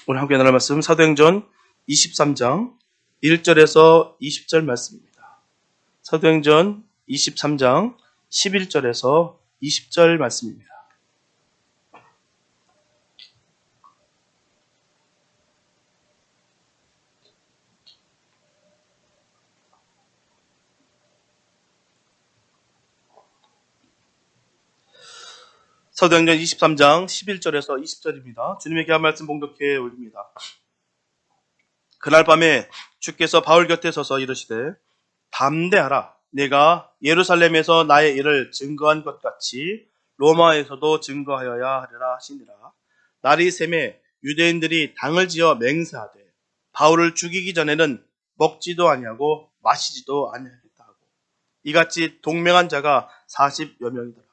오늘 함께 나눌 말씀 사도행전 23장 1절에서 20절 말씀입니다. 사도행전 23장 11절에서 20절 말씀입니다. 사도행전 23장 11절에서 20절입니다. 주님의 귀한 말씀 봉독해 올립니다. 그날 밤에 주께서 바울 곁에 서서 이르시되 담대하라. 내가 예루살렘에서 나의 일을 증거한 것 같이 로마에서도 증거하여야 하리라 하시니라. 날이 새매 유대인들이 당을 지어 맹세하되 바울을 죽이기 전에는 먹지도 아니하고 마시지도 아니하겠다 하고 이같이 동맹한 자가 40여 명이더라.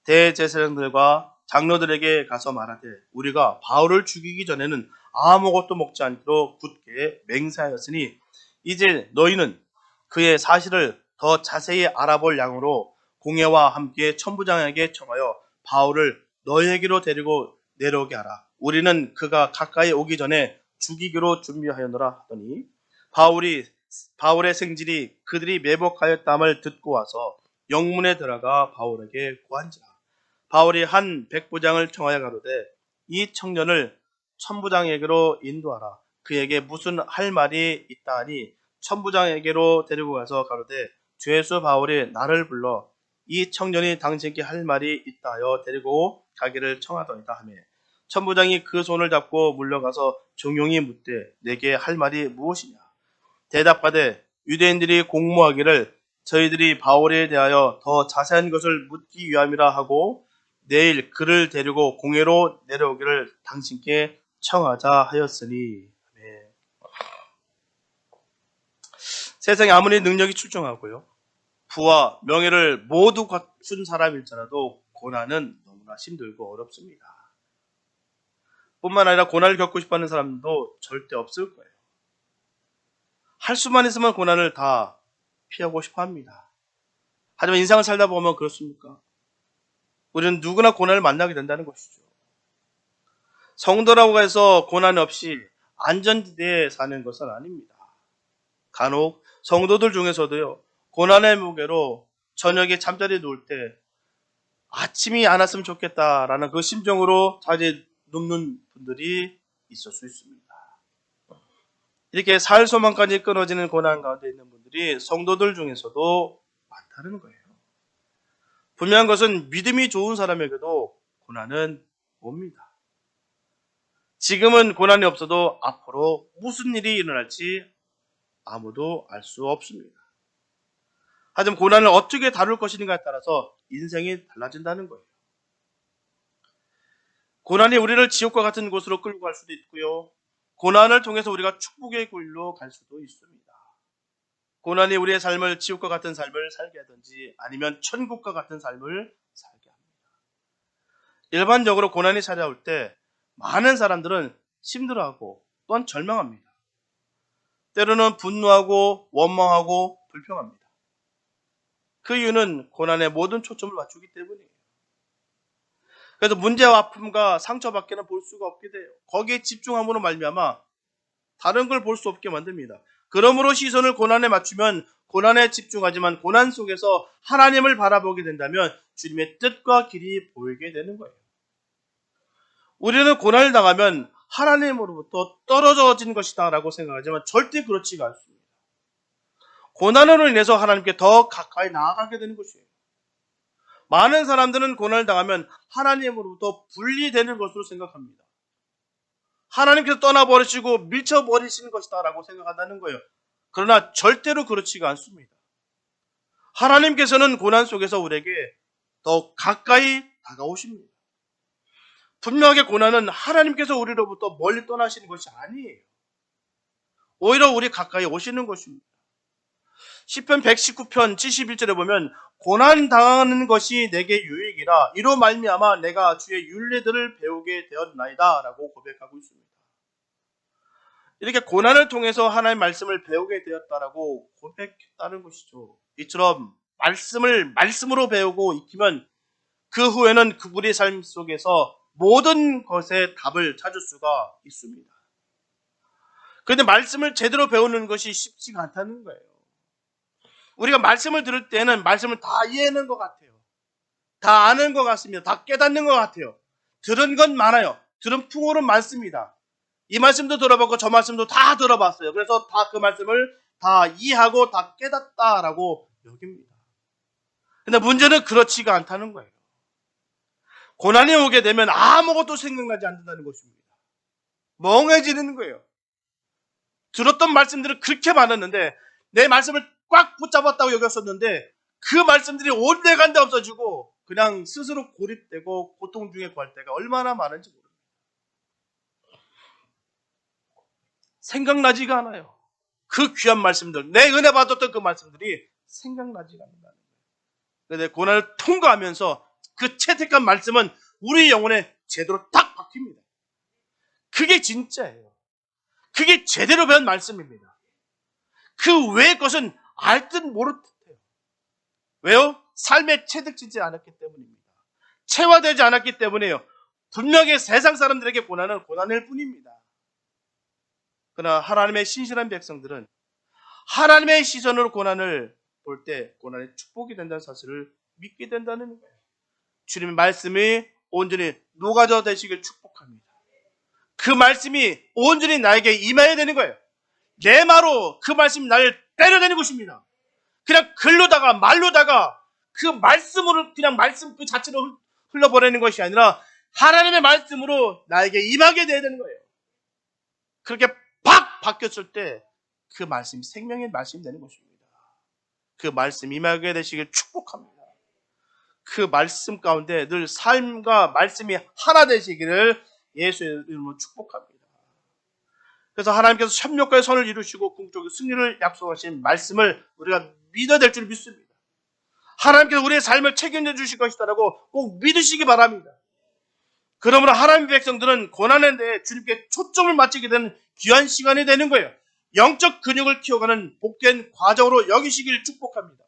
대제사장들과 장로들에게 가서 말하되 우리가 바울을 죽이기 전에는 아무것도 먹지 않기로 굳게 맹세하였으니 이제 너희는 그의 사실을 더 자세히 알아볼 양으로 공회와 함께 천부장에게 청하여 바울을 너희에게로 데리고 내려오게 하라. 우리는 그가 가까이 오기 전에 죽이기로 준비하였노라 하더니 바울의 생질이 그들이 매복하였담을 듣고 와서 영문에 들어가 바울에게 고한지라. 바울이 한 백부장을 청하여 가로되 이 청년을 천부장에게로 인도하라. 그에게 무슨 할 말이 있다 하니 천부장에게로 데리고 가서 가로되 죄수 바울이 나를 불러 이 청년이 당신께 할 말이 있다 하여 데리고 가기를 청하더이다 하며 천부장이 그 손을 잡고 물러가서 종용이 묻되 내게 할 말이 무엇이냐. 대답하되 유대인들이 공모하기를 저희들이 바울에 대하여 더 자세한 것을 묻기 위함이라 하고 내일 그를 데리고 공회로 내려오기를 당신께 청하자 하였으니. 아멘. 세상에 아무리 능력이 출중하고요 부와 명예를 모두 갖춘 사람일지라도 고난은 너무나 힘들고 어렵습니다. 뿐만 아니라 고난을 겪고 싶어하는 사람도 절대 없을 거예요. 할 수만 있으면 고난을 다 피하고 싶어합니다. 하지만 인생을 살다 보면 그렇습니까? 우리는 누구나 고난을 만나게 된다는 것이죠. 성도라고 해서 고난 없이 안전지대에 사는 것은 아닙니다. 간혹 성도들 중에서도요, 고난의 무게로 저녁에 잠자리에 누울 때 아침이 안 왔으면 좋겠다라는 그 심정으로 자리에 눕는 분들이 있을 수 있습니다. 이렇게 살 소망까지 끊어지는 고난 가운데 있는 분들이 성도들 중에서도 많다는 거예요. 분명한 것은 믿음이 좋은 사람에게도 고난은 옵니다. 지금은 고난이 없어도 앞으로 무슨 일이 일어날지 아무도 알 수 없습니다. 하지만 고난을 어떻게 다룰 것인가에 따라서 인생이 달라진다는 거예요. 고난이 우리를 지옥과 같은 곳으로 끌고 갈 수도 있고요. 고난을 통해서 우리가 축복의 길로 갈 수도 있습니다. 고난이 우리의 삶을 지옥과 같은 삶을 살게 하든지 아니면 천국과 같은 삶을 살게 합니다. 일반적으로 고난이 찾아올 때 많은 사람들은 힘들어하고 또한 절망합니다. 때로는 분노하고 원망하고 불평합니다. 그 이유는 고난의 모든 초점을 맞추기 때문이에요. 그래서 문제와 아픔과 상처밖에는 볼 수가 없게 돼요. 거기에 집중함으로 말미암아 다른 걸 볼 수 없게 만듭니다. 그러므로 시선을 고난에 맞추면 고난에 집중하지만 고난 속에서 하나님을 바라보게 된다면 주님의 뜻과 길이 보이게 되는 거예요. 우리는 고난을 당하면 하나님으로부터 떨어져진 것이다 라고 생각하지만 절대 그렇지가 않습니다. 고난으로 인해서 하나님께 더 가까이 나아가게 되는 것이에요. 많은 사람들은 고난을 당하면 하나님으로부터 분리되는 것으로 생각합니다. 하나님께서 떠나버리시고 밀쳐버리시는 것이다 라고 생각한다는 거예요. 그러나 절대로 그렇지가 않습니다. 하나님께서는 고난 속에서 우리에게 더 가까이 다가오십니다. 분명하게 고난은 하나님께서 우리로부터 멀리 떠나시는 것이 아니에요. 오히려 우리 가까이 오시는 것입니다. 시편 119편 71절에 보면 고난 당하는 것이 내게 유익이라 이로 말미암아 내가 주의 율례들을 배우게 되었나이다 라고 고백하고 있습니다. 이렇게 고난을 통해서 하나님의 말씀을 배우게 되었다라고 고백했다는 것이죠. 이처럼 말씀을 말씀으로 배우고 익히면 그 후에는 우리의 삶 속에서 모든 것에 답을 찾을 수가 있습니다. 그런데 말씀을 제대로 배우는 것이 쉽지가 않다는 거예요. 우리가 말씀을 들을 때는 말씀을 다 이해하는 것 같아요. 다 아는 것 같습니다. 다 깨닫는 것 같아요. 들은 건 많아요. 들은 풍어는 많습니다. 이 말씀도 들어봤고 저 말씀도 다 들어봤어요. 그래서 다 그 말씀을 다 이해하고 다 깨닫다라고 여깁니다. 근데 문제는 그렇지가 않다는 거예요. 고난이 오게 되면 아무것도 생각나지 않는다는 것입니다. 멍해지는 거예요. 들었던 말씀들은 그렇게 많았는데 내 말씀을 꽉 붙잡았다고 여겼었는데 그 말씀들이 온데간데 없어지고 그냥 스스로 고립되고 고통 중에 구할 때가 얼마나 많은지 모릅니다. 생각나지가 않아요. 그 귀한 말씀들, 내 은혜 받았던 그 말씀들이 생각나지가 않는다는 거예요. 그런데 고난을 통과하면서 그 채택한 말씀은 우리 영혼에 제대로 딱 박힙니다. 그게 진짜예요. 그게 제대로 배운 말씀입니다. 그 외의 것은 알 듯 모를 듯해요. 왜요? 삶에 체득되지 않았기 때문입니다. 체화되지 않았기 때문에요. 분명히 세상 사람들에게 고난은 고난일 뿐입니다. 그러나 하나님의 신실한 백성들은 하나님의 시선으로 고난을 볼 때 고난의 축복이 된다는 사실을 믿게 된다는 거예요. 주님의 말씀이 온전히 녹아져 되시길 축복합니다. 그 말씀이 온전히 나에게 임해야 되는 거예요. 내 말로 그 말씀이 나를 때려내는 것입니다. 그냥 글로다가 말로다가 그 말씀으로 그냥 말씀 그 자체로 흘러보내는 것이 아니라 하나님의 말씀으로 나에게 임하게 돼야 되는 거예요. 그렇게 팍 바뀌었을 때 그 말씀이 생명의 말씀이 되는 것입니다. 그 말씀 임하게 되시길 축복합니다. 그 말씀 가운데 늘 삶과 말씀이 하나 되시기를 예수의 이름으로 축복합니다. 그래서 하나님께서 협력과의 선을 이루시고 궁극적인 승리를 약속하신 말씀을 우리가 믿어야 될 줄 믿습니다. 하나님께서 우리의 삶을 책임져 주실 것이다라고 꼭 믿으시기 바랍니다. 그러므로 하나님의 백성들은 고난에 대해 주님께 초점을 맞추게 되는 귀한 시간이 되는 거예요. 영적 근육을 키워가는 복된 과정으로 여기시길 축복합니다.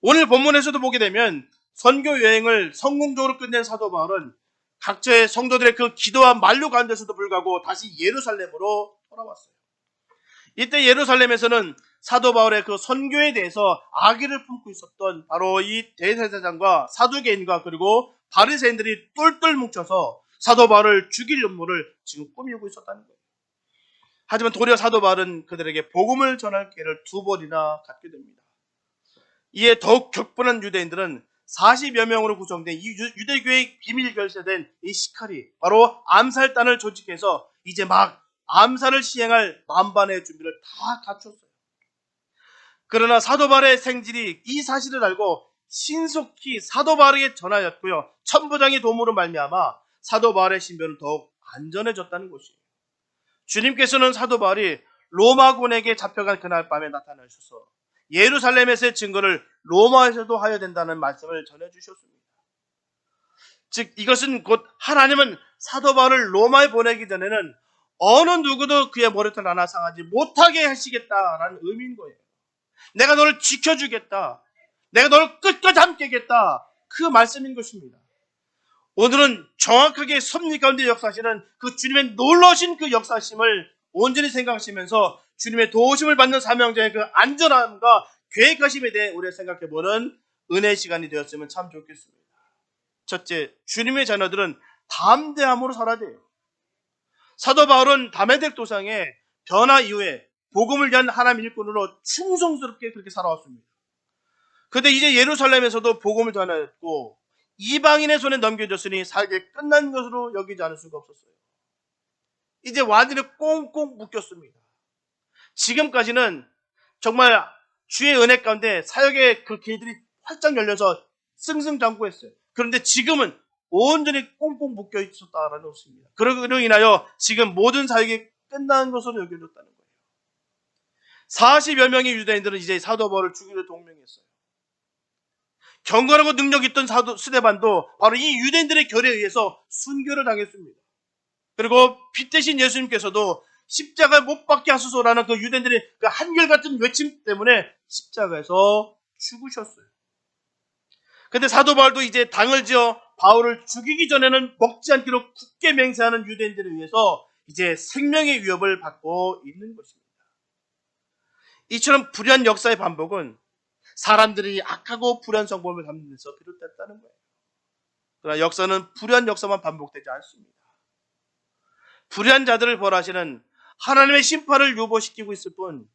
오늘 본문에서도 보게 되면 선교 여행을 성공적으로 끝낸 사도 바울은 각처의 성도들의 그 기도와 만류 가운데서도 불구하고 다시 예루살렘으로 돌아왔어요. 이때 예루살렘에서는 사도 바울의 그 선교에 대해서 악의를 품고 있었던 바로 이 대제사장과 사두개인과 그리고 바리새인들이 똘똘 뭉쳐서 사도 바울을 죽일 음모를 지금 꾸미고 있었다는 거예요. 하지만 도리어 사도 바울은 그들에게 복음을 전할 기회를 2번이나 갖게 됩니다. 이에 더욱 격분한 유대인들은 40여 명으로 구성된 이 유대교의 비밀 결세된 이 시칼이 바로 암살단을 조직해서 이제 막 암살을 시행할 만반의 준비를 다 갖췄어요. 그러나 사도 바울의 생질이 이 사실을 알고 신속히 사도 바울에게 전하였고요. 천부장의 도움으로 말미암아 사도 바울의 신변은 더욱 안전해졌다는 것이에요. 주님께서는 사도 바울이 로마군에게 잡혀간 그날 밤에 나타나셔서 예루살렘에서의 증거를 로마에서도 하여야 된다는 말씀을 전해주셨습니다. 즉 이것은 곧 하나님은 사도 바울을 로마에 보내기 전에는 어느 누구도 그의 머리털 하나 상하지 못하게 하시겠다라는 의미인 거예요. 내가 너를 지켜주겠다. 내가 너를 끝까지 함께하겠다. 그 말씀인 것입니다. 오늘은 정확하게 섭리 가운데 역사하시는 그 주님의 놀라우신 그 역사심을 온전히 생각하시면서 주님의 도우심을 받는 사명자의 그 안전함과 계획하심에 대해 우리가 생각해보는 은혜의 시간이 되었으면 참 좋겠습니다. 첫째, 주님의 자녀들은 담대함으로 살아야 돼요. 사도 바울은 다메섹 도상의 변화 이후에 복음을 위한 하나님 일꾼으로 충성스럽게 그렇게 살아왔습니다. 그런데 이제 예루살렘에서도 복음을 전하였고 이방인의 손에 넘겨졌으니 사역이 끝난 것으로 여기지 않을 수가 없었어요. 이제 완전히 꽁꽁 묶였습니다. 지금까지는 정말 주의 은혜 가운데 사역의 그 길들이 활짝 열려서 승승장구했어요. 그런데 지금은 온전히 꽁꽁 묶여 있었다라는 것입니다. 그러로 인하여 지금 모든 사역이 끝난 것으로 여겨졌다는 거예요. 40여 명의 유대인들은 이제 사도 바울을 죽이려 동맹했어요. 경건하고 능력 있던 사도 스데반도 바로 이 유대인들의 결에 의해서 순교를 당했습니다. 그리고 빛 대신 예수님께서도 십자가에 못 박게 하소서라는 그 유대인들의 그 한결같은 외침 때문에 십자가에서 죽으셨어요. 근데 사도 바울도 이제 당을 지어 바울을 죽이기 전에는 먹지 않기로 굳게 맹세하는 유대인들에 의해서 이제 생명의 위협을 받고 있는 것입니다. 이처럼 불의한 역사의 반복은 사람들이 악하고 불의한 성품을 담는 데서 비롯됐다는 거예요. 그러나 역사는 불의한 역사만 반복되지 않습니다. 불의한 자들을 벌하시는 하나님의 심판을 유보시키고 있을 뿐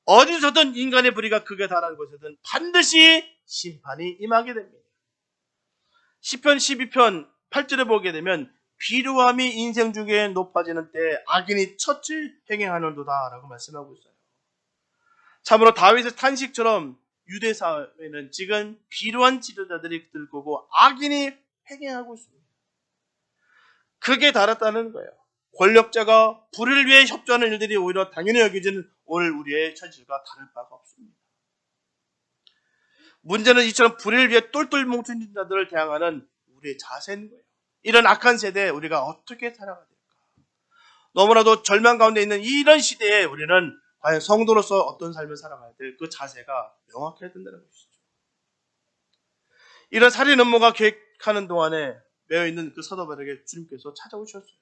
어디서든 인간의 불의가 극에 달하는 곳에든 반드시 심판이 임하게 됩니다. 시편 12편 8절에 보게 되면 비루함이 인생 중에 높아지는 때 악인이 첫 행행하는도다 라고 말씀하고 있어요. 참으로 다윗의 탄식처럼 유대 사회는 지금 비루한 지도자들이 들고고 악인이 행행하고 있습니다. 극에 달했다는 거예요. 권력자가 불의를 위해 협조하는 일들이 오히려 당연히 여겨지는 오늘 우리의 현실과 다를 바가 없습니다. 문제는 이처럼 불의를 위해 똘똘 뭉친 자들을 대항하는 우리의 자세인 거예요. 이런 악한 세대에 우리가 어떻게 살아가야 될까? 너무나도 절망 가운데 있는 이런 시대에 우리는 과연 성도로서 어떤 삶을 살아가야 될 그 자세가 명확해야 된다는 것이죠. 이런 살인 음모가 계획하는 동안에 매여 있는 그 사도 바울에게 주님께서 찾아오셨어요.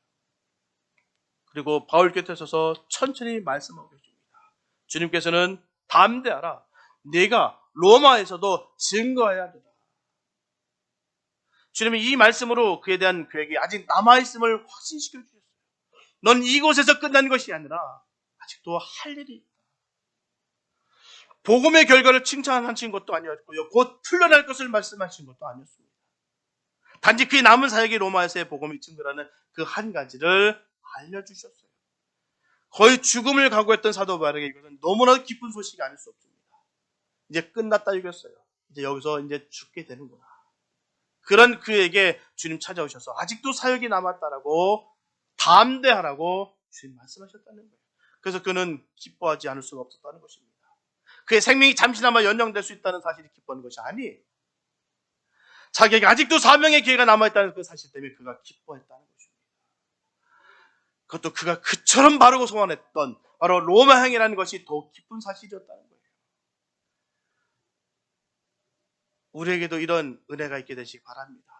그리고 바울 곁에 서서 천천히 말씀하고 계십니다. 주님께서는 담대하라. 네가 로마에서도 증거해야 된다. 주님이 이 말씀으로 그에 대한 계획이 아직 남아있음을 확신시켜 주셨어요. 넌 이곳에서 끝난 것이 아니라 아직도 할 일이 있다. 복음의 결과를 칭찬하신 것도 아니었고요. 곧 풀려날 것을 말씀하신 것도 아니었습니다. 단지 그의 남은 사역이 로마에서의 복음을 증거하는 그 한 가지를 알려주셨어요. 거의 죽음을 각오했던 사도 바울에게 이것은 너무나 기쁜 소식이 아닐 수 없습니다. 이제 끝났다 이겼어요. 이제 여기서 이제 죽게 되는구나. 그런 그에게 주님 찾아오셔서 아직도 사역이 남았다라고 담대하라고 주님 말씀하셨다는 거예요. 그래서 그는 기뻐하지 않을 수가 없었다는 것입니다. 그의 생명이 잠시나마 연장될 수 있다는 사실이 기뻐하는 것이 아니에요. 자기에게 아직도 사명의 기회가 남아있다는 그 사실 때문에 그가 기뻐했다는 것입니다. 그것도 그가 그처럼 바르고 소원했던 바로 로마행이라는 것이 더욱 기쁜 사실이었다는 거예요. 우리에게도 이런 은혜가 있게 되시기 바랍니다.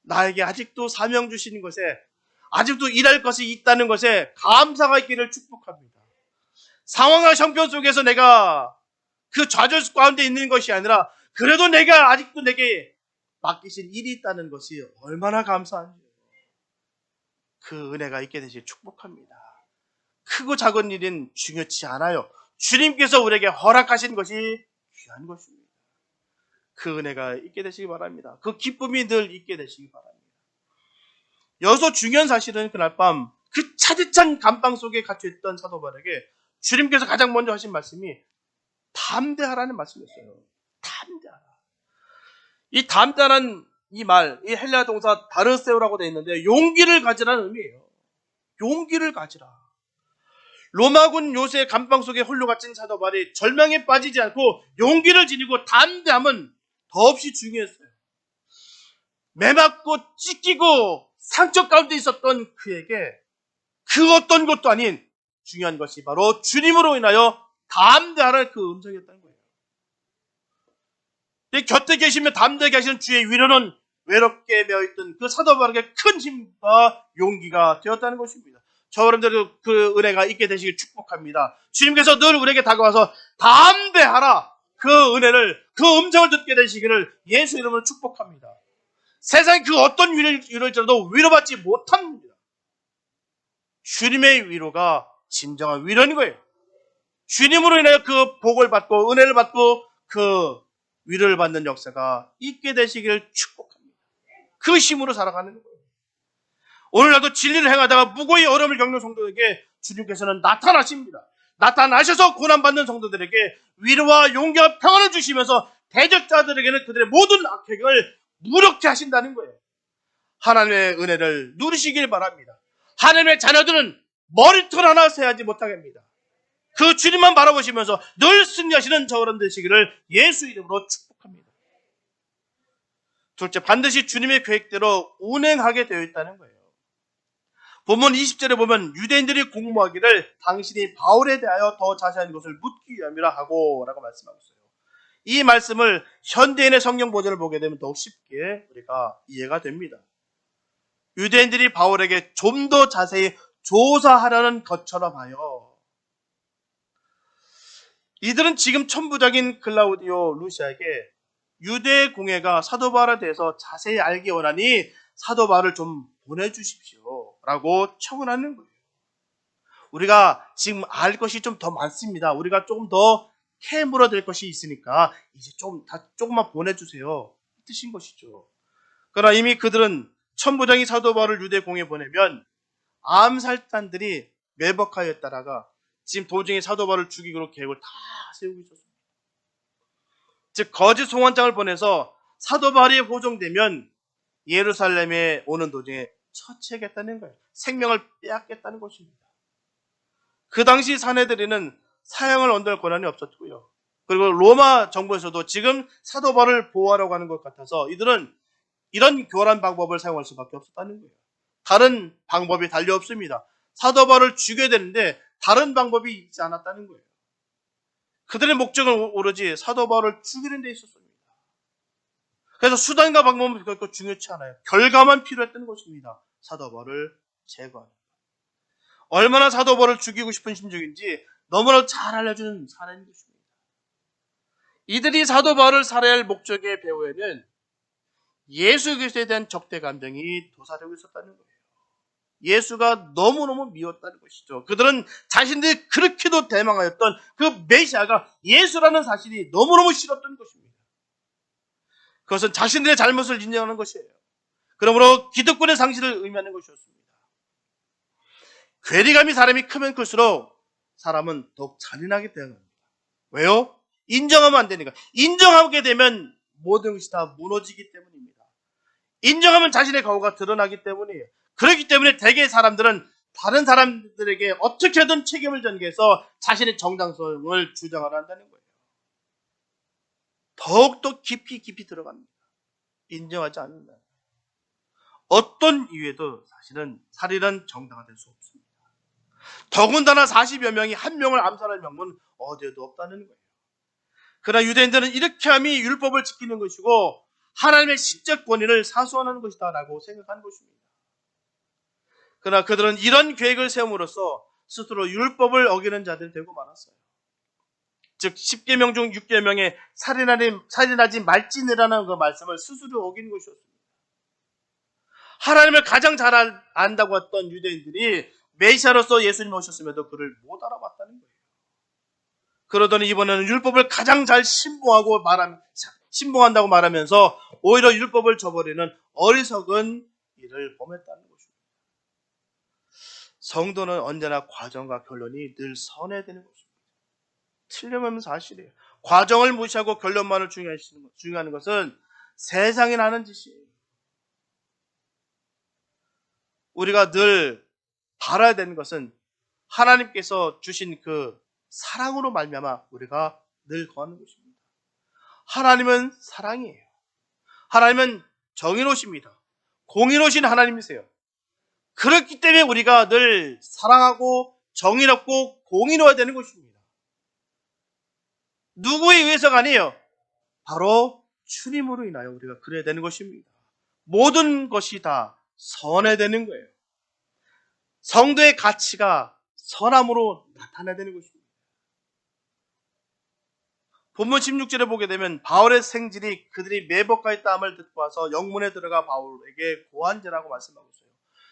나에게 아직도 사명 주시는 것에, 아직도 일할 것이 있다는 것에 감사가 있기를 축복합니다. 상황과 형편 속에서 내가 그 좌절 가운데 있는 것이 아니라 그래도 내가 아직도 내게 맡기신 일이 있다는 것이 얼마나 감사한지요. 그 은혜가 있게 되시길 축복합니다. 크고 작은 일은 중요치 않아요. 주님께서 우리에게 허락하신 것이 귀한 것입니다. 그 은혜가 있게 되시기 바랍니다. 그 기쁨이 늘 있게 되시기 바랍니다. 여기서 중요한 사실은 그날 밤 그 차디찬 감방 속에 갇혀있던 사도 바울에게 주님께서 가장 먼저 하신 말씀이 담대하라는 말씀이었어요. 담대하라. 이 담대하라는 이 말, 이 헬라 동사 다르세오라고 되어 있는데 용기를 가지라는 의미예요. 용기를 가지라. 로마군 요새 감방 속에 홀로 갇힌 사도 바울이 절망에 빠지지 않고 용기를 지니고 담대함은 더없이 중요했어요. 매맞고 찢기고 상처 가운데 있었던 그에게 그 어떤 것도 아닌 중요한 것이 바로 주님으로 인하여 담대하라는 그 음성이었다는 거예요. 곁에 계시며 담대하게 하시는 주의 위로는 외롭게 메어있던 그 사도 바울에게 큰 힘과 용기가 되었다는 것입니다. 저 여러분들 그 은혜가 있게 되시길 축복합니다. 주님께서 늘 우리에게 다가와서 담대하라, 그 은혜를, 그 음성을 듣게 되시기를 예수 이름으로 축복합니다. 세상에 그 어떤 위로일지라도 위로받지 못합니다. 주님의 위로가 진정한 위로인 거예요. 주님으로 인하여 그 복을 받고 은혜를 받고 그 위로를 받는 역사가 있게 되시기를 축복합니다. 그 힘으로 살아가는 거예요. 오늘날도 진리를 행하다가 무고히 어려움을 겪는 성도에게 주님께서는 나타나십니다. 나타나셔서 고난받는 성도들에게 위로와 용기와 평안을 주시면서 대적자들에게는 그들의 모든 악행을 무력케 하신다는 거예요. 하나님의 은혜를 누리시길 바랍니다. 하나님의 자녀들은 머리털 하나 세하지 못하게 합니다. 그 주님만 바라보시면서 늘 승리하시는 저런 되시기를 예수 이름으로 축복합니다. 둘째, 반드시 주님의 계획대로 운행하게 되어 있다는 거예요. 본문 20절에 보면 유대인들이 공모하기를 당신이 바울에 대하여 더 자세한 것을 묻기 위함이라 하고 라고 말씀하고 있어요. 이 말씀을 현대인의 성경 버전을 보게 되면 더욱 쉽게 우리가 이해가 됩니다. 유대인들이 바울에게 좀 더 자세히 조사하려는 것처럼 하여. 이들은 지금 천부장인 클라우디오 루시아에게 유대 공회가 사도 바울에 대해서 자세히 알기 원하니 사도 바울을 좀 보내주십시오 라고 청원하는 거예요. 우리가 지금 알 것이 좀 더 많습니다. 우리가 조금 더 캐물어 될 것이 있으니까 이제 조금만 보내주세요. 이 뜻인 것이죠. 그러나 이미 그들은 천부장이 사도 바울을 유대 공회에 보내면 암살단들이 매복하였다라가 지금 도중에 사도 바울을 죽이기로 계획을 다 세우고 있었습니다. 즉 거짓 송환장을 보내서 사도 바울이 호종되면 예루살렘에 오는 도중에 처치하겠다는 거예요. 생명을 빼앗겠다는 것입니다. 그 당시 사내들이는 사형을 언도할 권한이 없었고요. 그리고 로마 정부에서도 지금 사도 바울을 보호하려고 하는 것 같아서 이들은 이런 교활한 방법을 사용할 수밖에 없었다는 거예요. 다른 방법이 달려 없습니다. 사도 바울을 죽여야 되는데 다른 방법이 있지 않았다는 거예요. 그들의 목적은 오로지 사도 바울을 죽이는 데 있었습니다. 그래서 수단과 방법은 결코 중요치 않아요. 결과만 필요했던 것입니다. 사도 바울을 제거하는 것. 얼마나 사도 바울을 죽이고 싶은 심정인지 너무나 잘 알려주는 사례인 것입니다. 이들이 사도 바울을 살해할 목적의 배후에는 예수 그리스도에 대한 적대 감정이 도사리고 있었다는 거예요. 예수가 너무너무 미웠다는 것이죠. 그들은 자신들이 그렇게도 대망하였던 그 메시아가 예수라는 사실이 너무너무 싫었던 것입니다. 그것은 자신들의 잘못을 인정하는 것이에요. 그러므로 기득권의 상실을 의미하는 것이었습니다. 괴리감이 사람이 크면 클수록 사람은 더욱 잔인하게 대응합니다. 왜요? 인정하면 안 되니까. 인정하게 되면 모든 것이 다 무너지기 때문입니다. 인정하면 자신의 거우가 드러나기 때문이에요. 그렇기 때문에 대개 사람들은 다른 사람들에게 어떻게든 책임을 전개해서 자신의 정당성을 주장하려 한다는 거예요. 더욱더 깊이 들어갑니다. 인정하지 않는다. 어떤 이유에도 사실은 살인은 정당화될 수 없습니다. 더군다나 40여 명이 한 명을 암살할 명분 어디에도 없다는 거예요. 그러나 유대인들은 이렇게 함이 율법을 지키는 것이고 하나님의 신적 권위를 사수하는 것이다 라고 생각한 것입니다. 그러나 그들은 이런 계획을 세움으로써 스스로 율법을 어기는 자들이 되고 말았어요. 즉 10계명 중 6계명에 살인하지 말지니라는 그 말씀을 스스로 어긴 것이었습니다. 하나님을 가장 잘 안다고 했던 유대인들이 메시아로서 예수님이 오셨음에도 그를 못 알아봤다는 거예요. 그러더니 이번에는 율법을 가장 잘 신봉한다고 말하면서 오히려 율법을 저버리는 어리석은 일을 범했다는 것입니다. 성도는 언제나 과정과 결론이 늘 선해야 되는 것입니다. 틀림없는 사실이에요. 과정을 무시하고 결론만을 중요하는 것은 세상에 나는 짓이에요. 우리가 늘 바라야 되는 것은 하나님께서 주신 그 사랑으로 말미암아 우리가 늘 거하는 것입니다. 하나님은 사랑이에요. 하나님은 정의로우십니다. 공의로우신 하나님이세요. 그렇기 때문에 우리가 늘 사랑하고 정의롭고 공의로워야 되는 것입니다. 누구에 의해서가 아니에요. 바로 주님으로 인하여 우리가 그래야 되는 것입니다. 모든 것이 다 선해야 되는 거예요. 성도의 가치가 선함으로 나타나야 되는 것입니다. 본문 16절에 보게 되면 바울의 생질이 그들이 매복하여 땀을 듣고 와서 영문에 들어가 바울에게 고한제라고 말씀하고 있어요.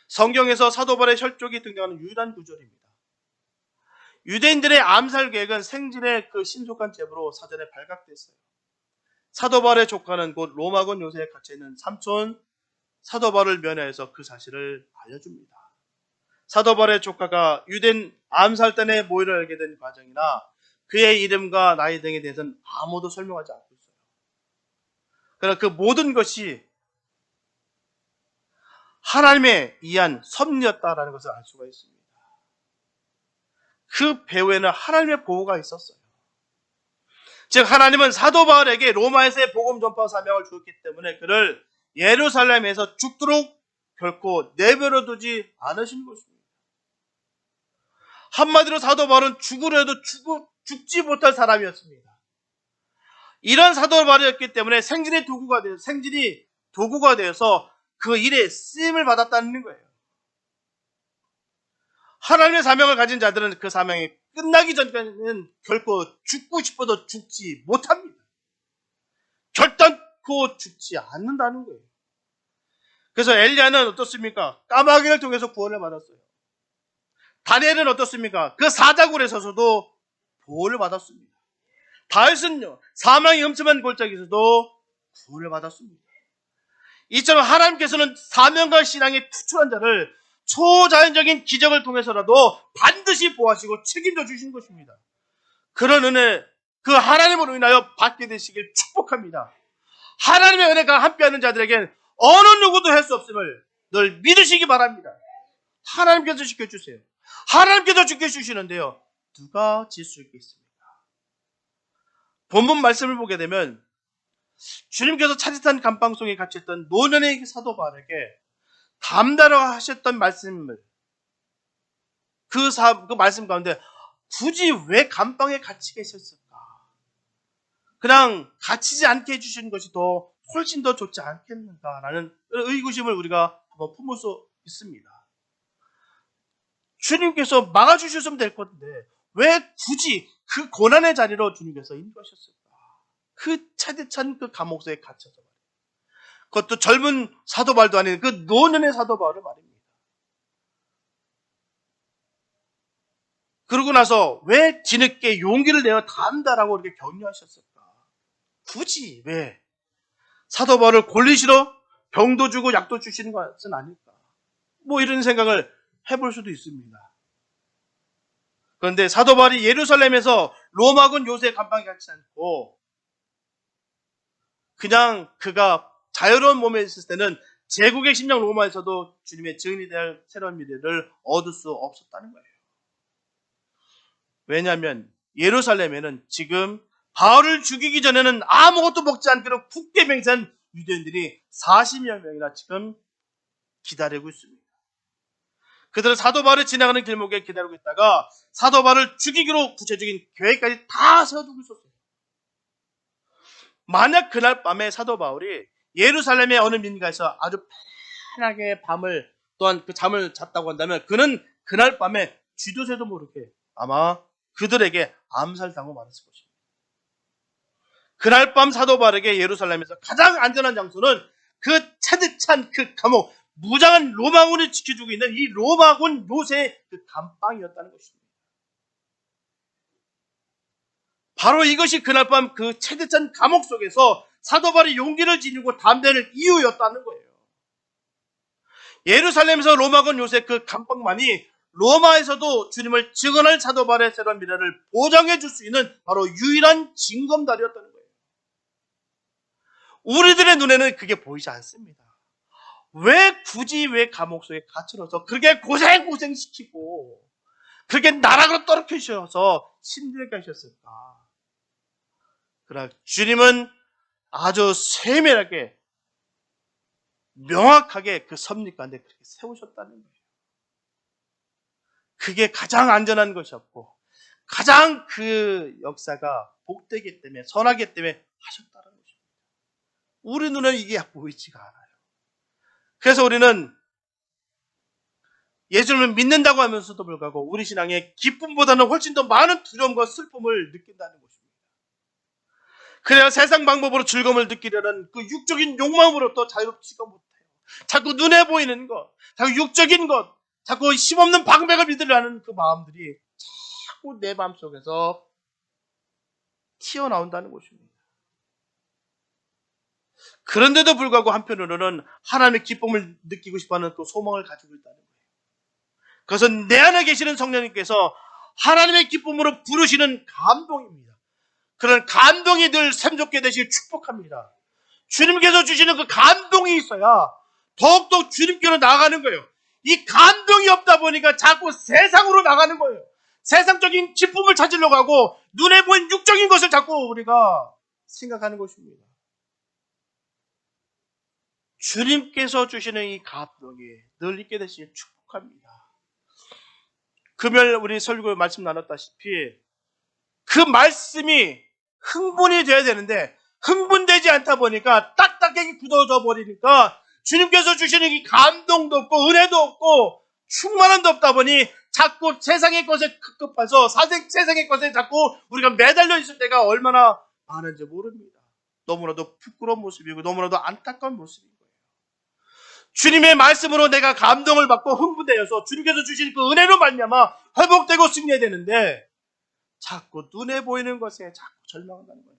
성경에서 사도 바울의 혈족이 등장하는 유일한 구절입니다. 유대인들의 암살 계획은 생질의 그 신속한 제보로 사전에 발각됐어요. 사도 바울의 조카는 곧 로마군 요새에 갇혀있는 삼촌 사도 바울을 면회해서 그 사실을 알려줍니다. 사도 바울의 조카가 유대인 암살단의 모의를 알게 된 과정이나 그의 이름과 나이 등에 대해서는 아무도 설명하지 않고 있어요. 그러나 그 모든 것이 하나님의 이한 섭리였다라는 것을 알 수가 있습니다. 그 배후에는 하나님의 보호가 있었어요. 즉 하나님은 사도 바울에게 로마에서의 복음 전파 사명을 주었기 때문에 그를 예루살렘에서 죽도록 결코 내버려 두지 않으신 것입니다. 한마디로 사도 바울은 죽으려 해도 죽지 못할 사람이었습니다. 이런 사도 바울이었기 때문에 생질이 도구가 되어서 그 일에 쓰임을 받았다는 거예요. 하나님의 사명을 가진 자들은 그 사명이 끝나기 전까지는 결코 죽고 싶어도 죽지 못합니다. 결단코 죽지 않는다는 거예요. 그래서 엘리야는 어떻습니까? 까마귀를 통해서 구원을 받았어요. 다니엘은 어떻습니까? 그 사자굴에 서서도 구원을 받았습니다. 다윗은요, 사망의 음침한 골짜기에서도 구원을 받았습니다. 이처럼 하나님께서는 사명과 신앙에 투철한 자를 초자연적인 기적을 통해서라도 반드시 보호하시고 책임져 주신 것입니다. 그런 은혜, 그 하나님으로 인하여 받게 되시길 축복합니다. 하나님의 은혜가 함께하는 자들에겐 어느 누구도 할 수 없음을 늘 믿으시기 바랍니다. 하나님께서 지켜주세요. 하나님께서 지켜주시는데요, 누가 질 수 있겠습니까? 본문 말씀을 보게 되면 주님께서 차디찬 감방 속에 갇혔던 노년의 사도 바울에게 담대로 하셨던 말씀을 그 말씀 가운데 굳이 왜 감방에 갇혀 계셨을까? 그냥 갇히지 않게 해주신 것이 훨씬 더 좋지 않겠는가라는 의구심을 우리가 한번 품을 수 있습니다. 주님께서 막아주셨으면 될 건데 왜 굳이 그 고난의 자리로 주님께서 인도하셨을까? 그 차디찬 그 감옥 속에 갇혀서 말이에요. 그것도 젊은 사도 바울도 아닌 그 노년의 사도 바울을 말입니다. 그러고 나서 왜 뒤늦게 용기를 내어 담다라고 이렇게 격려하셨을까? 굳이 왜? 사도 바울을 권리시러 병도 주고 약도 주시는 것은 아닐까? 뭐 이런 생각을 해볼 수도 있습니다. 그런데 사도 바울이 예루살렘에서 로마군 요새 감방에 갇히지 않고 그냥 그가 자유로운 몸에 있을 때는 제국의 심령 로마에서도 주님의 증인이 될 새로운 미래를 얻을 수 없었다는 거예요. 왜냐하면 예루살렘에는 지금 바울을 죽이기 전에는 아무것도 먹지 않기로 굳게 맹세한 유대인들이 40여 명이나 지금 기다리고 있습니다. 그들은 사도 바울이 지나가는 길목에 기다리고 있다가 사도 바울을 죽이기로 구체적인 계획까지 다 세워두고 있었어요. 만약 그날 밤에 사도 바울이 예루살렘의 어느 민가에서 아주 편하게 밤을 또한 그 잠을 잤다고 한다면 그는 그날 밤에 쥐도 새도 모르게 아마 그들에게 암살당하고 말았을 것입니다. 그날 밤 사도 바울에게 예루살렘에서 가장 안전한 장소는 그 차디찬 그 감옥, 무장한 로마군을 지켜주고 있는 이 로마군 요새의 그 감방이었다는 것입니다. 바로 이것이 그날 밤 그 차디찬 감옥 속에서 사도 바울이 용기를 지니고 담대할 이유였다는 거예요. 예루살렘에서 로마군 요새 그 감방만이 로마에서도 주님을 증언할 사도 바울의 새로운 미래를 보장해 줄 수 있는 바로 유일한 징검다리였다는 거예요. 우리들의 눈에는 그게 보이지 않습니다. 왜 굳이 감옥 속에 갇혀서 그렇게 고생시키고 그렇게 나락으로 떨어뜨리셔서 힘들게 하셨을까? 그러나 주님은 아주 세밀하게 명확하게 그 섭리 가운데 그렇게 세우셨다는 거예요. 그게 가장 안전한 것이었고 가장 그 역사가 복되기 때문에 선하기 때문에 하셨다는 것입니다. 우리 눈에는 이게 보이지가 않아요. 그래서 우리는 예수님을 믿는다고 하면서도 불구하고 우리 신앙에 기쁨보다는 훨씬 더 많은 두려움과 슬픔을 느낀다는 것입니다. 그래야 세상 방법으로 즐거움을 느끼려는 그 육적인 욕망으로부터 자유롭지가 못해요. 자꾸 눈에 보이는 것, 자꾸 육적인 것, 자꾸 힘없는 방백을 믿으려는 그 마음들이 자꾸 내 마음속에서 튀어나온다는 것입니다. 그런데도 불구하고 한편으로는 하나님의 기쁨을 느끼고 싶어하는 그 소망을 가지고 있다는 거예요. 그것은 내 안에 계시는 성령님께서 하나님의 기쁨으로 부르시는 감동입니다. 그런 감동이 늘 샘솟게 되시길 축복합니다. 주님께서 주시는 그 감동이 있어야 더욱더 주님께로 나아가는 거예요. 이 감동이 없다 보니까 자꾸 세상으로 나가는 거예요. 세상적인 기쁨을 찾으려고 하고 눈에 보이는 육적인 것을 자꾸 우리가 생각하는 것입니다. 주님께서 주시는 이 감동이 늘 있게 되시길 축복합니다. 금요일 우리 설교 말씀 나눴다시피 그 말씀이 흥분이 돼야 되는데 흥분되지 않다 보니까 딱딱하게 굳어져 버리니까 주님께서 주시는 이 감동도 없고 은혜도 없고 충만함도 없다 보니 자꾸 세상의 것에 급급해서 세상의 것에 자꾸 우리가 매달려 있을 때가 얼마나 많은지 모릅니다. 너무나도 부끄러운 모습이고 너무나도 안타까운 모습인 거예요. 주님의 말씀으로 내가 감동을 받고 흥분되어서 주님께서 주신 그 은혜로 말미암아 회복되고 승리해야 되는데 자꾸 눈에 보이는 것에 자꾸 절망한다는 거예요.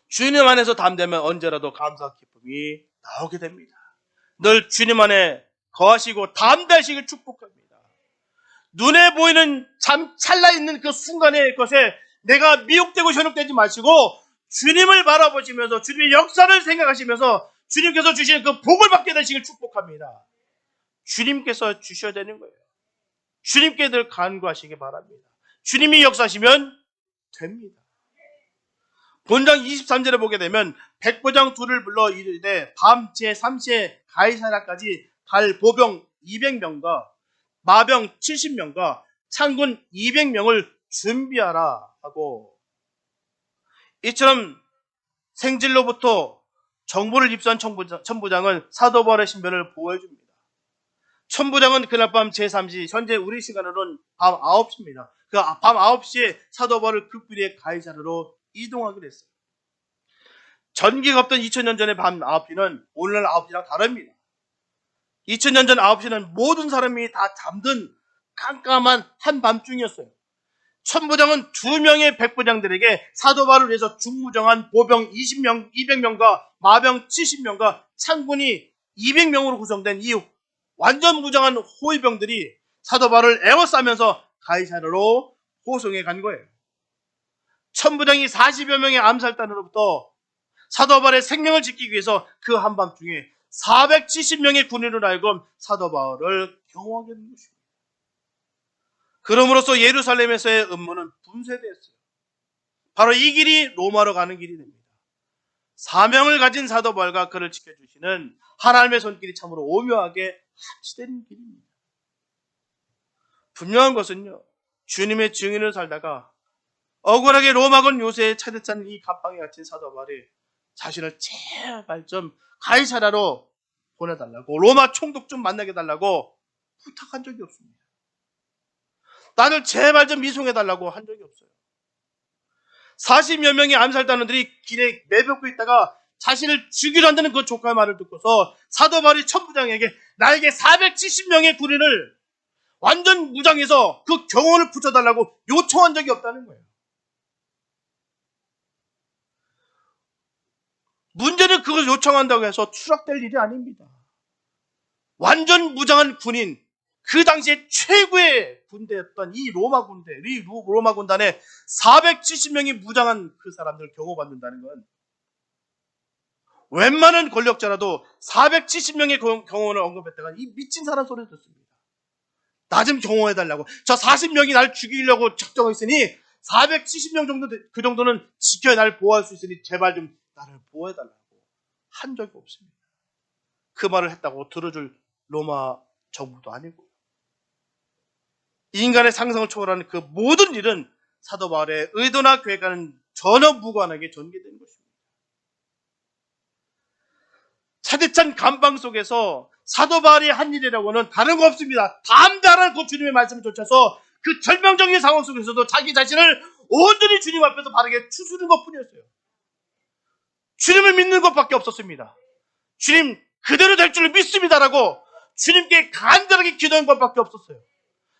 주님 안에서 담대면 언제라도 감사와 기쁨이 나오게 됩니다. 늘 주님 안에 거하시고 담대하시길 축복합니다. 눈에 보이는 찰나 있는 그 순간의 것에 내가 미혹되고 현혹되지 마시고 주님을 바라보시면서 주님의 역사를 생각하시면서 주님께서 주시는 그 복을 받게 되시길 축복합니다. 주님께서 주셔야 되는 거예요. 주님께 늘 간구하시기 바랍니다. 주님이 역사하시면 됩니다. 본장 23절에 보게 되면 백부장 둘을 불러 이르되 밤 제3시에 가이사랴까지 갈 보병 200명과 마병 70명과 창군 200명을 준비하라 하고, 이처럼 생질로부터 정보를 입수한 천부장은 사도 바울의 신변을 보호해 줍니다. 천부장은 그날 밤 제3시, 현재 우리 시간으로는 밤 9시입니다. 그 밤 9시에 사도 바울을 급비리에 가이사랴로 이동하기로 했어요. 전기가 없던 2000년 전의 밤 9시는 오늘날 9시랑 다릅니다. 2000년 전 9시는 모든 사람이 다 잠든 깜깜한 한밤중이었어요. 천부장은 2명의 백부장들에게 사도 바울을 위해서 중무정한 보병 200명과 마병 70명과 창군이 200명으로 구성된 이 완전 무장한 호위병들이 사도 바울을 에워싸면서 가이사랴로 호송해 간 거예요. 천부장이 40여 명의 암살단으로부터 사도 바울의 생명을 지키기 위해서 그 한밤중에 470명의 군인을 하여금 사도 바울을 경호하게 된 것입니다. 그럼으로써 예루살렘에서의 음모는 분쇄되었어요. 바로 이 길이 로마로 가는 길이 됩니다. 사명을 가진 사도 바울과 그를 지켜주시는 하나님의 손길이 참으로 오묘하게 합치되는 길입니다. 분명한 것은요, 주님의 증인을 살다가 억울하게 로마군 요새에 차듯한 이 감방에 갇힌 사도 바울이 자신을 제발 좀 가이사랴로 보내달라고, 로마 총독 좀 만나게 달라고 부탁한 적이 없습니다. 나를 제발 좀 이송해달라고 한 적이 없어요. 40여 명의 암살단원들이 길에 내뱉고 있다가 자신을 죽이려 한다는 그 조카의 말을 듣고서 사도 바울이 천부장에게 나에게 470명의 군인을 완전 무장해서 그 경호를 붙여달라고 요청한 적이 없다는 거예요. 문제는 그걸 요청한다고 해서 추락될 일이 아닙니다. 완전 무장한 군인, 그 당시에 최고의 군대였던 이 로마 군대, 이 로마 군단에 470명이 무장한 그 사람들을 경호받는다는 건 웬만한 권력자라도 470명의 경호원을 언급했다가 이 미친 사람 소리를 듣습니다. 나 좀 경호해달라고. 저 40명이 날 죽이려고 작정했으니 470명 정도, 그 정도는 지켜야 날 보호할 수 있으니 제발 좀 나를 보호해달라고 한 적이 없습니다. 그 말을 했다고 들어줄 로마 정부도 아니고, 인간의 상상을 초월하는 그 모든 일은 사도 바울의 의도나 계획과는 전혀 무관하게 전개되는 것입니다. 차디찬 감방 속에서 사도 바울이 한 일이라고는 다른 거 없습니다. 담대한 그 주님의 말씀을 쫓아서 그 절망적인 상황 속에서도 자기 자신을 온전히 주님 앞에서 바르게 추스는 것뿐이었어요. 주님을 믿는 것밖에 없었습니다. 주님 그대로 될 줄 믿습니다라고 주님께 간절하게 기도한 것밖에 없었어요.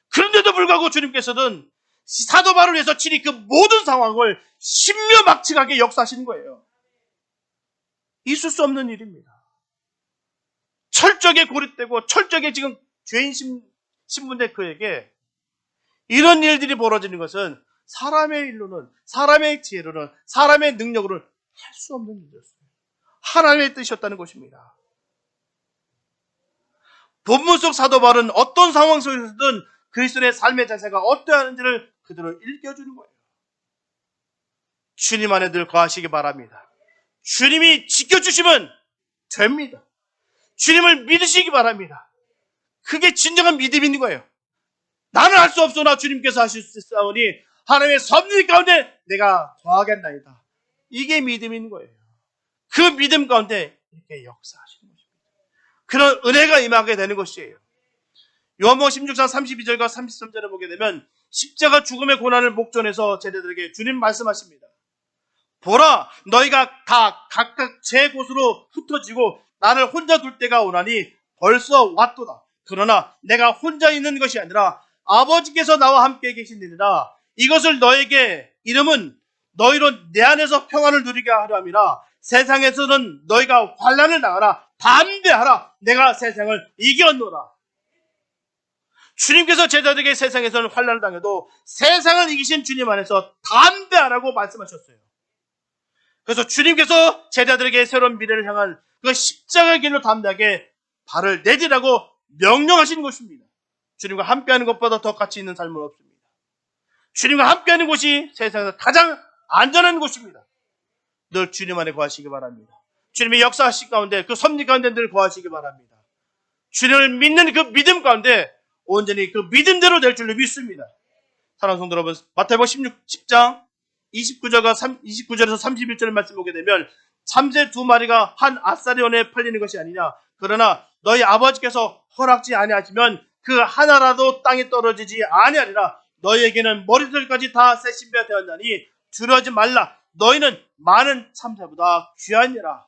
그런데도 불구하고 주님께서는 사도 바울을 위해서 친히 그 모든 상황을 신묘막측하게 역사하시는 거예요. 있을 수 없는 일입니다. 철저하게 고립되고 철저하게 지금 죄인 신분된 그에게 이런 일들이 벌어지는 것은 사람의 일로는, 사람의 지혜로는, 사람의 능력으로는 할 수 없는 일이었어요. 하나님의 뜻이었다는 것입니다. 본문 속 사도 바울은 어떤 상황 속에서든 그리스도의 삶의 자세가 어떠한지를 그대로 일깨워주는 거예요. 주님 안에 늘 거하시기 바랍니다. 주님이 지켜주시면 됩니다. 주님을 믿으시기 바랍니다. 그게 진정한 믿음이 있는 거예요. 나는 할 수 없으나 주님께서 하실 수 있사오니 하나님의 섭리 가운데 내가 거하겠나이다. 이게 믿음이 있는 거예요. 그 믿음 가운데 이렇게 역사하시는 것입니다. 그런 은혜가 임하게 되는 것이에요. 요한복음 16장 32절과 33절에 보게 되면 십자가 죽음의 고난을 목전해서 제자들에게 주님 말씀하십니다. 보라, 너희가 다 각각 제 곳으로 흩어지고 나를 혼자 둘 때가 오나니 벌써 왔도다. 그러나 내가 혼자 있는 것이 아니라 아버지께서 나와 함께 계시느니라. 이것을 너에게 이름은 너희로 내 안에서 평안을 누리게 하려 함이라. 세상에서는 너희가 환난을 당하라. 담대하라. 내가 세상을 이겼노라. 주님께서 제자들에게 세상에서는 환난을 당해도 세상을 이기신 주님 안에서 담대하라고 말씀하셨어요. 그래서 주님께서 제자들에게 새로운 미래를 향한 그 십자가의 길로 담대하게 발을 내디라고 명령하신 것입니다. 주님과 함께하는 것보다 더 가치 있는 삶은 없습니다. 주님과 함께하는 곳이 세상에서 가장 안전한 곳입니다. 늘 주님 안에 거하시기 바랍니다. 주님의 역사하신 가운데 그 섭리 가운데 늘 거하시기 바랍니다. 주님을 믿는 그 믿음 가운데 온전히 그 믿음대로 될 줄로 믿습니다. 사랑하는 성도 여러분, 마태복음 10장 29절에서 31절 말씀 보게 되면 참새 2마리가 한 아사리온에 팔리는 것이 아니냐. 그러나 너희 아버지께서 허락지 아니하시면 그 하나라도 땅에 떨어지지 아니하리라. 너희에게는 머리털까지 다 새 신비가 되었나니 두려워하지 말라. 너희는 많은 참새보다 귀하니라.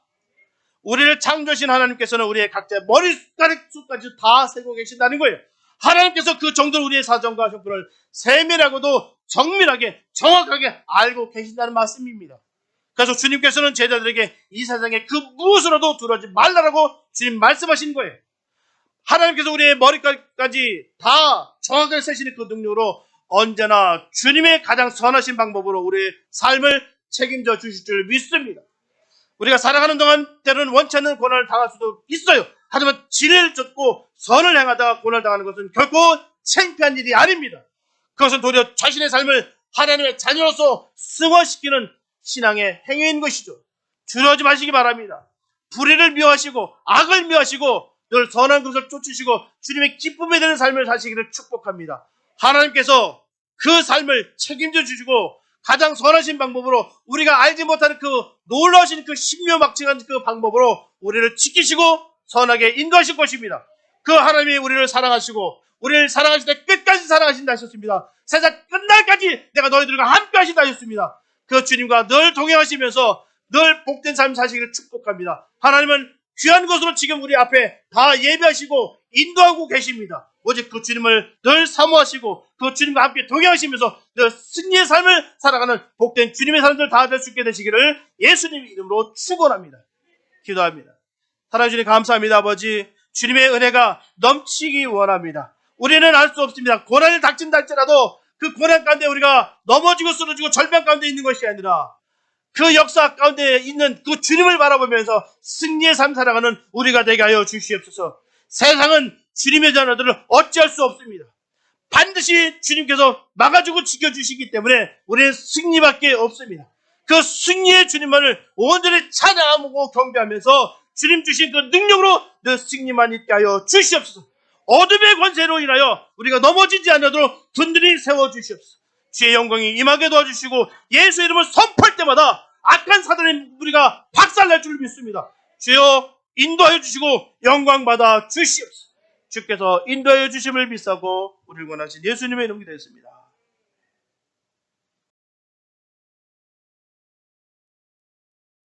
우리를 창조하신 하나님께서는 우리의 각자의 머리카락 수까지 다 세고 계신다는 거예요. 하나님께서 그 정도로 우리의 사정과 형편을 세밀하고도 정밀하게 정확하게 알고 계신다는 말씀입니다. 그래서 주님께서는 제자들에게 이 세상에 그 무엇으로도 두려워하지 말라라고 주님 말씀하신 거예요. 하나님께서 우리의 머리까지 다 정확하게 세시는 그 능력으로 언제나 주님의 가장 선하신 방법으로 우리의 삶을 책임져 주실 줄 믿습니다. 우리가 살아가는 동안 때로는 원치 않는 고난을 당할 수도 있어요. 하지만 진리를 쫓고 선을 행하다가 고난을 당하는 것은 결코 창피한 일이 아닙니다. 그것은 도리어 자신의 삶을 하나님의 자녀로서 승화시키는 신앙의 행위인 것이죠. 두려워하지 마시기 바랍니다. 불의를 미워하시고 악을 미워하시고 늘 선한 것을 쫓으시고 주님의 기쁨이 되는 삶을 사시기를 축복합니다. 하나님께서 그 삶을 책임져 주시고 가장 선하신 방법으로 우리가 알지 못하는 그 놀라우신 그 신묘막측한 그 방법으로 우리를 지키시고 선하게 인도하실 것입니다. 그 하나님이 우리를 사랑하시고 우리를 사랑하실 때 끝까지 사랑하신다 하셨습니다. 세상 끝날까지 내가 너희들과 함께 하신다 하셨습니다. 그 주님과 늘 동행하시면서 늘 복된 삶 사시기를 축복합니다. 하나님은 귀한 것으로 지금 우리 앞에 다 예배하시고 인도하고 계십니다. 오직 그 주님을 늘 사모하시고 그 주님과 함께 동행하시면서 늘 승리의 삶을 살아가는 복된 주님의 사람들 다 될 수 있게 되시기를 예수님의 이름으로 축원합니다. 기도합니다. 사랑해 주님 감사합니다. 아버지, 주님의 은혜가 넘치기 원합니다. 우리는 알 수 없습니다. 고난이 닥친다 할지라도 그 고난 가운데 우리가 넘어지고 쓰러지고 절망 가운데 있는 것이 아니라 그 역사 가운데 있는 그 주님을 바라보면서 승리의 삶 살아가는 우리가 되게 하여 주시옵소서. 세상은 주님의 자녀들을 어찌할 수 없습니다. 반드시 주님께서 막아주고 지켜주시기 때문에 우리는 승리밖에 없습니다. 그 승리의 주님만을 온전히 찬양하고 경배하면서 주님 주신 그 능력으로 늘 승리만 있게 하여 주시옵소서. 어둠의 권세로 인하여 우리가 넘어지지 않도록 든든히 세워주시옵소서. 주의 영광이 임하게 도와주시고 예수 이름을 선포할 때마다 악한 사단의 무리가 박살날 줄 믿습니다. 주여 인도하여 주시고 영광 받아 주시옵소서. 주께서 인도하여 주심을 믿사고 우리를 원하신 예수님의 이름이 되었습니다.